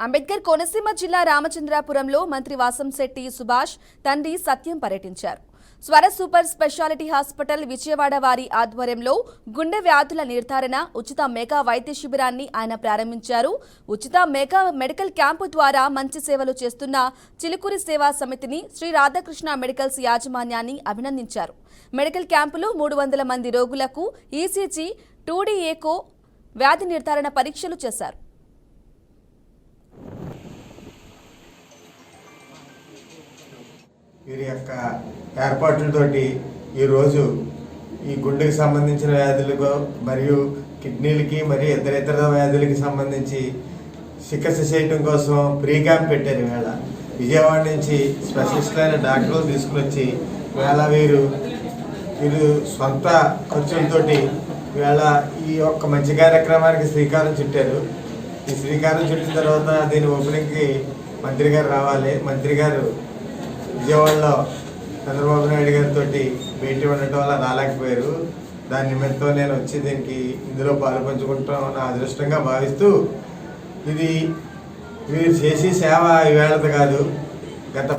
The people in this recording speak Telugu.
అంబేద్కర్ కోనసీమ జిల్లా రామచంద్రాపురంలో మంత్రి వాసంశెట్టి సుభాష్ తండ్రి సత్యం పర్యటించారు. స్వర సూపర్ స్పెషాలిటీ హాస్పిటల్ విజయవాడ వారి ఆధ్వర్యంలో గుండె వ్యాధుల నిర్ధారణ ఉచిత మెగా వైద్య శిబిరాన్ని ఆయన ప్రారంభించారు. ఉచిత మెగా మెడికల్ క్యాంపు ద్వారా మంచి సేవలు చేస్తున్న చిలుకూరి సేవా సమితిని శ్రీ రాధాకృష్ణ మెడికల్స్ యాజమాన్యాన్ని అభినందించారు. మెడికల్ క్యాంపులో 300 మంది రోగులకు ఈసీజీ 2D ఎకో వ్యాధి నిర్ధారణ పరీక్షలు చేశారు. వీరి యొక్క ఏర్పాట్లతోటి ఈరోజు ఈ గుండెకి సంబంధించిన వ్యాధులకు మరియు కిడ్నీలకి మరియు ఇతర వ్యాధులకి సంబంధించి చికిత్స చేయడం కోసం ఫ్రీ క్యాంప్ పెట్టారు. ఈవేళ విజయవాడ నుంచి స్పెషలిస్టులైన డాక్టర్లు తీసుకుని వచ్చి ఈవేళ వీరు సొంత ఖర్చులతోటి ఈవేళ ఈ యొక్క మంచి కార్యక్రమానికి శ్రీకారం చుట్టారు. ఈ శ్రీకారం చుట్టిన తర్వాత దీని ఓపెనింగ్కి మంత్రి గారు రావాలి. మంత్రి గారు విజయవాడలో చంద్రబాబు నాయుడు గారితో భేటీ ఉండటం వల్ల రాలేకపోయారు. దాని నిమిత్తం నేను వచ్చి దీనికి ఇందులో పాల్పంచుకుంటాం నా అదృష్టంగా భావిస్తూ, ఇది వీరు చేసే సేవ ఈవేళది కాదు, గత